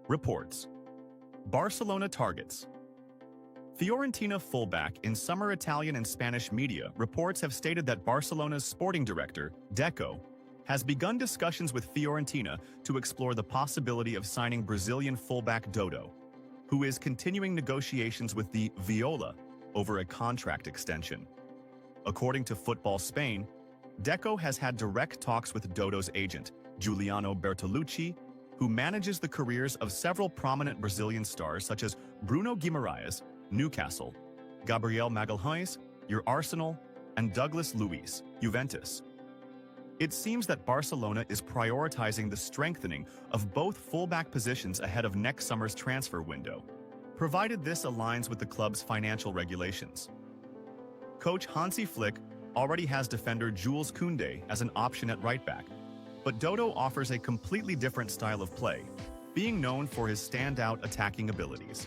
Reports. Barcelona targets. Fiorentina fullback in summer Italian and Spanish media reports have stated that Barcelona's sporting director, Deco, has begun discussions with Fiorentina to explore the possibility of signing Brazilian fullback Dodo, who is continuing negotiations with the Viola over a contract extension. According to Football Spain, Deco has had direct talks with Dodo's agent, Giuliano Bertolucci, who manages the careers of several prominent Brazilian stars such as Bruno Guimarães, Newcastle, Gabriel Magalhães, your Arsenal, and Douglas Luiz, Juventus. It seems that Barcelona is prioritizing the strengthening of both fullback positions ahead of next summer's transfer window, provided this aligns with the club's financial regulations. Coach Hansi Flick already has defender Jules Koundé as an option at right back, but Dodo offers a completely different style of play, being known for his standout attacking abilities.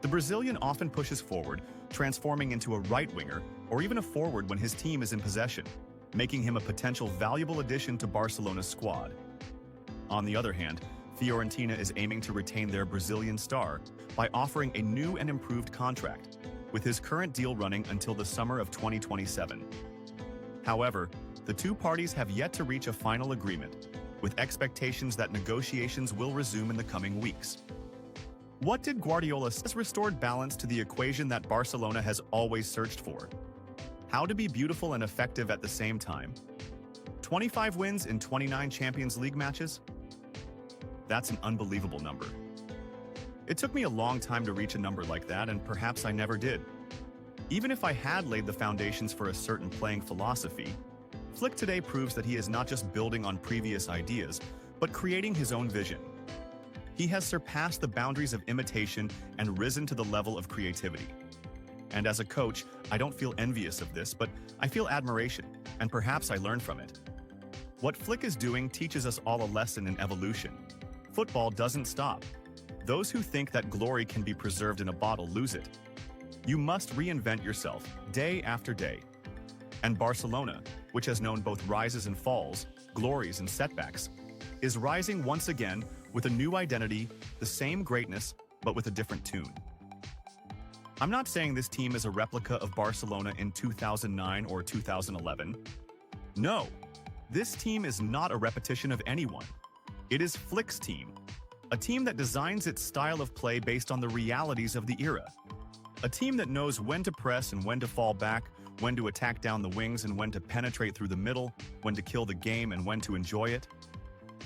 The Brazilian often pushes forward, transforming into a right winger or even a forward when his team is in possession, making him a potential valuable addition to Barcelona's squad. On the other hand, Fiorentina is aiming to retain their Brazilian star by offering a new and improved contract, with his current deal running until the summer of 2027. However, the two parties have yet to reach a final agreement, with expectations that negotiations will resume in the coming weeks. What did Guardiola'S restored balance to the equation that Barcelona has always searched for? How to be beautiful and effective at the same time? 25 wins in 29 Champions League matches? That's an unbelievable number. It took me a long time to reach a number like that, and perhaps I never did. Even if I had laid the foundations for a certain playing philosophy, Flick today proves that he is not just building on previous ideas, but creating his own vision. He has surpassed the boundaries of imitation and risen to the level of creativity. And as a coach, I don't feel envious of this, but I feel admiration, and perhaps I learn from it. What Flick is doing teaches us all a lesson in evolution. Football doesn't stop. Those who think that glory can be preserved in a bottle lose it. You must reinvent yourself day after day. And Barcelona, which has known both rises and falls, glories and setbacks, is rising once again with a new identity, the same greatness, but with a different tune. I'm not saying this team is a replica of Barcelona in 2009 or 2011. No, this team is not a repetition of anyone. It is Flick's team, a team that designs its style of play based on the realities of the era. A team that knows when to press and when to fall back, when to attack down the wings and when to penetrate through the middle, when to kill the game and when to enjoy it.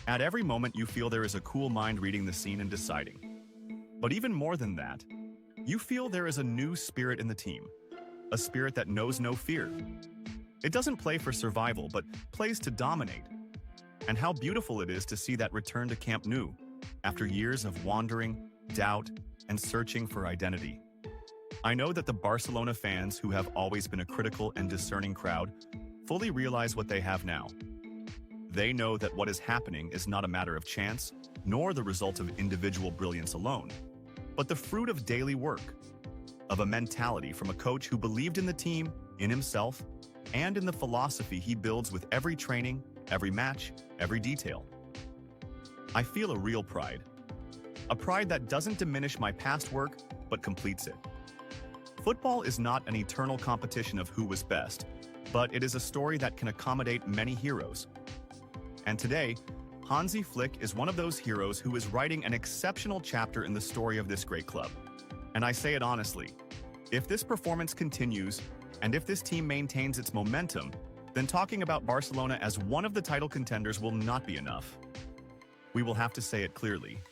At every moment you feel there is a cool mind reading the scene and deciding. But even more than that, you feel there is a new spirit in the team, a spirit that knows no fear. It doesn't play for survival, but plays to dominate. And how beautiful it is to see that return to Camp Nou, after years of wandering, doubt, and searching for identity. I know that the Barcelona fans, who have always been a critical and discerning crowd, fully realize what they have now. They know that what is happening is not a matter of chance, nor the result of individual brilliance alone, but the fruit of daily work, of a mentality from a coach who believed in the team, in himself, and in the philosophy he builds with every training, every match, every detail. I feel a real pride. A pride that doesn't diminish my past work, but completes it. Football is not an eternal competition of who was best, but it is a story that can accommodate many heroes. And today, Hansi Flick is one of those heroes who is writing an exceptional chapter in the story of this great club. And I say it honestly, if this performance continues, and if this team maintains its momentum, then talking about Barcelona as one of the title contenders will not be enough. We will have to say it clearly.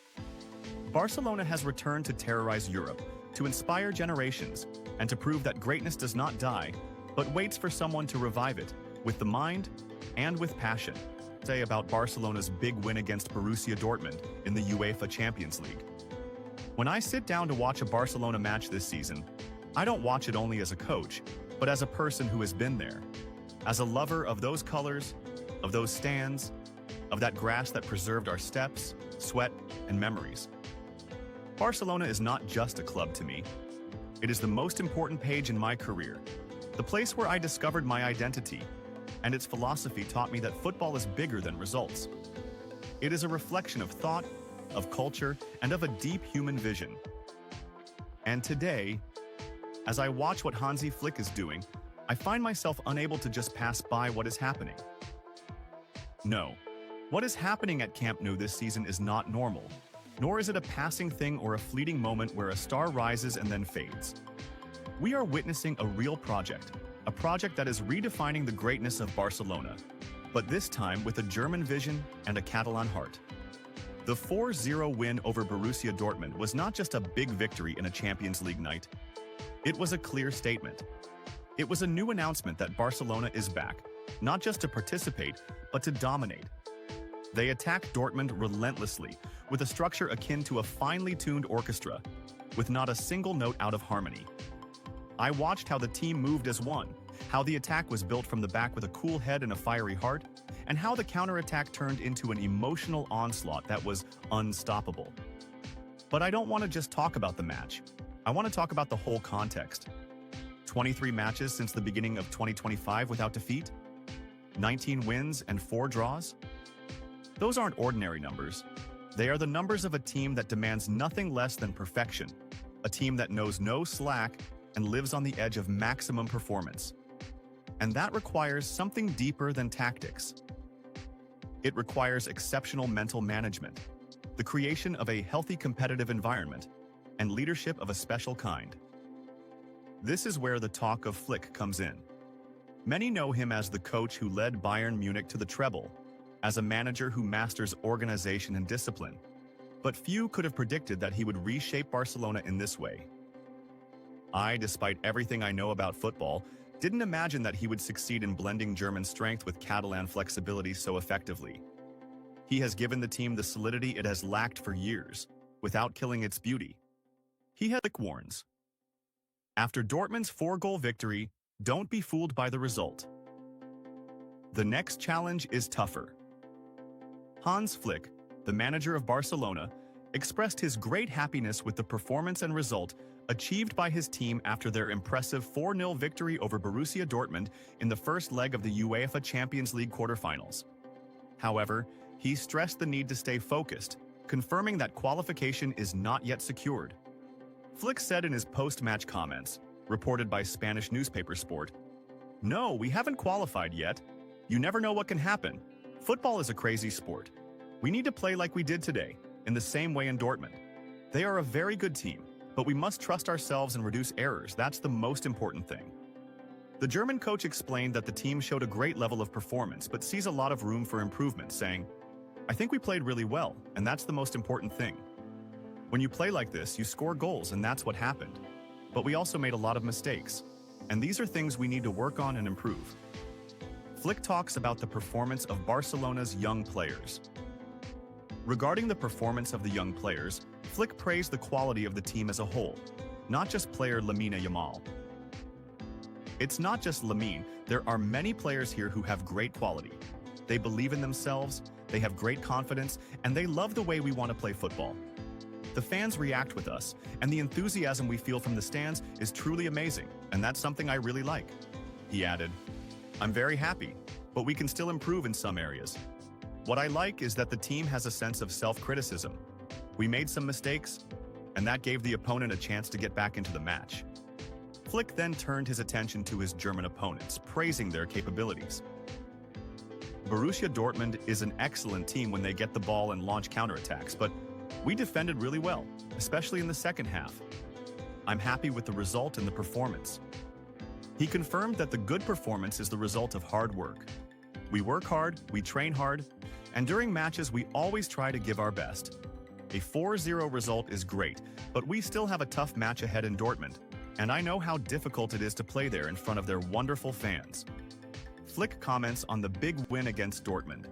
Barcelona has returned to terrorize Europe, to inspire generations, and to prove that greatness does not die, but waits for someone to revive it, with the mind and with passion. Say about Barcelona's big win against Borussia Dortmund in the UEFA Champions League. When I sit down to watch a Barcelona match this season, I don't watch it only as a coach, but as a person who has been there, as a lover of those colors, of those stands, of that grass that preserved our steps, sweat, and memories. Barcelona is not just a club to me. It is the most important page in my career, the place where I discovered my identity, and its philosophy taught me that football is bigger than results. It is a reflection of thought, of culture, and of a deep human vision. And today, as I watch what Hansi Flick is doing, I find myself unable to just pass by what is happening. No, what is happening at Camp Nou this season is not normal, nor is it a passing thing or a fleeting moment where a star rises and then fades. We are witnessing a real project, a project that is redefining the greatness of Barcelona, but this time with a German vision and a Catalan heart. The 4-0 win over Borussia Dortmund was not just a big victory in a Champions League night. It was a clear statement. It was a new announcement that Barcelona is back, not just to participate, but to dominate. They attacked Dortmund relentlessly, with a structure akin to a finely tuned orchestra, with not a single note out of harmony. I watched how the team moved as one, how the attack was built from the back with a cool head and a fiery heart, and how the counterattack turned into an emotional onslaught that was unstoppable. But I don't want to just talk about the match. I want to talk about the whole context. 23 matches since the beginning of 2025 without defeat? 19 wins and 4 draws? Those aren't ordinary numbers. They are the numbers of a team that demands nothing less than perfection, a team that knows no slack and lives on the edge of maximum performance. And that requires something deeper than tactics. It requires exceptional mental management, the creation of a healthy competitive environment, and leadership of a special kind. This is where the talk of Flick comes in. Many know him as the coach who led Bayern Munich to the treble, as a manager who masters organization and discipline. But few could have predicted that he would reshape Barcelona in this way. I, despite everything I know about football, didn't imagine that he would succeed in blending German strength with Catalan flexibility so effectively. He has given the team the solidity it has lacked for years, without killing its beauty. He had warns. After Dortmund's 4-goal victory, don't be fooled by the result. The next challenge is tougher. Hans Flick, the manager of Barcelona, expressed his great happiness with the performance and result achieved by his team after their impressive 4-0 victory over Borussia Dortmund in the first leg of the UEFA Champions League quarterfinals. However, he stressed the need to stay focused, confirming that qualification is not yet secured. Flick said in his post-match comments, reported by Spanish newspaper Sport, "No, we haven't qualified yet. You never know what can happen. Football is a crazy sport. We need to play like we did today, in the same way in Dortmund. They are a very good team, but we must trust ourselves and reduce errors. That's the most important thing." The German coach explained that the team showed a great level of performance but sees a lot of room for improvement, saying, "I think we played really well, and that's the most important thing. When you play like this, you score goals, and that's what happened. But we also made a lot of mistakes, and these are things we need to work on and improve." Flick talks about the performance of Barcelona's young players. Regarding the performance of the young players, Flick praised the quality of the team as a whole, not just player Lamine Yamal. It's not just Lamine, there are many players here who have great quality. They believe in themselves, they have great confidence, and they love the way we want to play football. The fans react with us, and the enthusiasm we feel from the stands is truly amazing, and that's something I really like. He added, "I'm very happy, but we can still improve in some areas. What I like is that the team has a sense of self-criticism. We made some mistakes, and that gave the opponent a chance to get back into the match." Flick then turned his attention to his German opponents, praising their capabilities. Borussia Dortmund is an excellent team when they get the ball and launch counterattacks, but we defended really well, especially in the second half. I'm happy with the result and the performance. He confirmed that the good performance is the result of hard work. We work hard, we train hard, and during matches we always try to give our best. A 4-0 result is great, but we still have a tough match ahead in Dortmund, and I know how difficult it is to play there in front of their wonderful fans. Flick comments on the big win against Dortmund.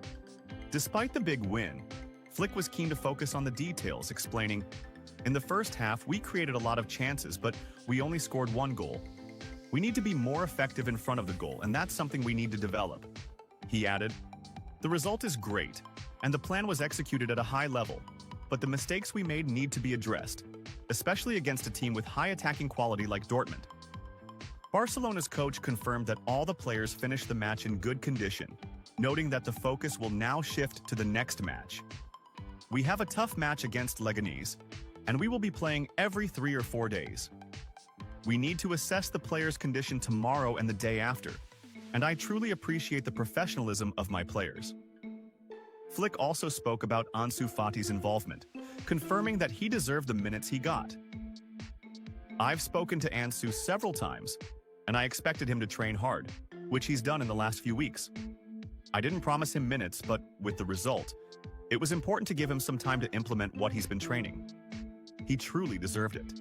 Despite the big win, Flick was keen to focus on the details, explaining, "In the first half, we created a lot of chances, but we only scored 1 goal. We need to be more effective in front of the goal, and that's something we need to develop." He added, "The result is great, and the plan was executed at a high level, but the mistakes we made need to be addressed, especially against a team with high attacking quality like Dortmund." Barcelona's coach confirmed that all the players finished the match in good condition, noting that the focus will now shift to the next match. We have a tough match against Leganés, and we will be playing every 3 or 4 days. We need to assess the player's condition tomorrow and the day after, and I truly appreciate the professionalism of my players. Flick also spoke about Ansu Fati's involvement, confirming that he deserved the minutes he got. I've spoken to Ansu several times, and I expected him to train hard, which he's done in the last few weeks. I didn't promise him minutes, but with the result, it was important to give him some time to implement what he's been training. He truly deserved it.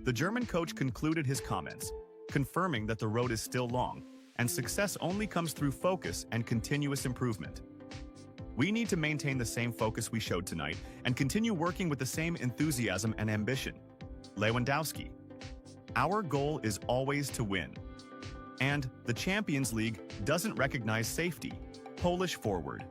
The German coach concluded his comments, confirming that the road is still long, and success only comes through focus and continuous improvement. We need to maintain the same focus we showed tonight and continue working with the same enthusiasm and ambition. Lewandowski. Our goal is always to win. And the Champions League doesn't recognize safety. Polish forward.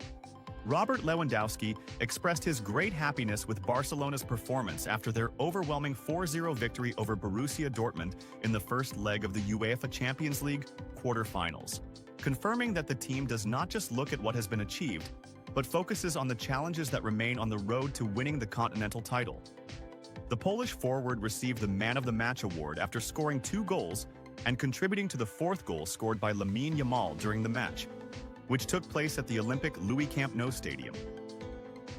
Robert Lewandowski expressed his great happiness with Barcelona's performance after their overwhelming 4-0 victory over Borussia Dortmund in the first leg of the UEFA Champions League quarterfinals, confirming that the team does not just look at what has been achieved, but focuses on the challenges that remain on the road to winning the continental title. The Polish forward received the Man of the Match award after scoring 2 goals and contributing to the 4th goal scored by Lamine Yamal during the match, which took place at the Olympic Louis Camp Nou Stadium.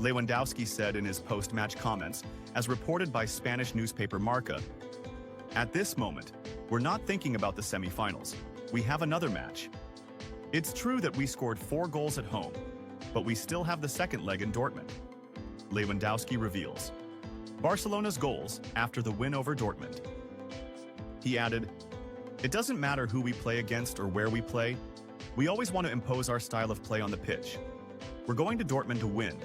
Lewandowski said in his post-match comments, as reported by Spanish newspaper Marca, "At this moment, we're not thinking about the semi-finals. We have another match. It's true that we scored 4 goals at home, but we still have the second leg in Dortmund." Lewandowski reveals Barcelona's goals after the win over Dortmund. He added, "It doesn't matter who we play against or where we play. We always want to impose our style of play on the pitch. We're going to Dortmund to win,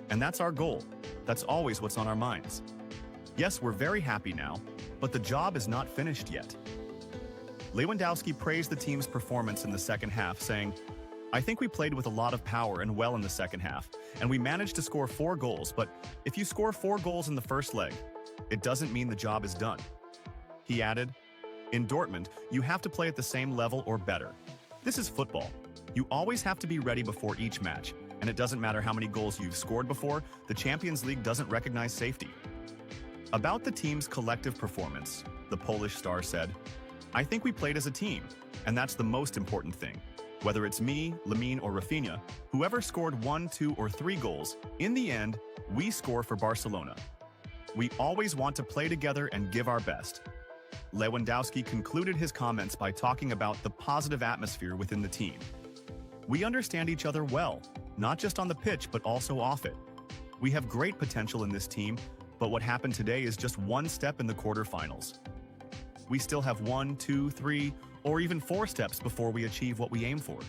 and that's our goal. That's always what's on our minds. Yes, we're very happy now, but the job is not finished yet." Lewandowski praised the team's performance in the second half, saying, "I think we played with a lot of power and well in the second half, and we managed to score 4 goals, but if you score 4 goals in the first leg, it doesn't mean the job is done." He added, "In Dortmund, you have to play at the same level or better. This is football. You always have to be ready before each match, and it doesn't matter how many goals you've scored before, the Champions League doesn't recognize safety." About the team's collective performance, the Polish star said, "I think we played as a team, and that's the most important thing. Whether it's me, Lamine, or Rafinha, whoever scored 1, 2, or 3 goals, in the end, we score for Barcelona. We always want to play together and give our best." Lewandowski concluded his comments by talking about the positive atmosphere within the team. "We understand each other well, not just on the pitch but also off it. We have great potential in this team, but what happened today is just one step in the quarterfinals. We still have 1, 2, 3, or even 4 steps before we achieve what we aim for."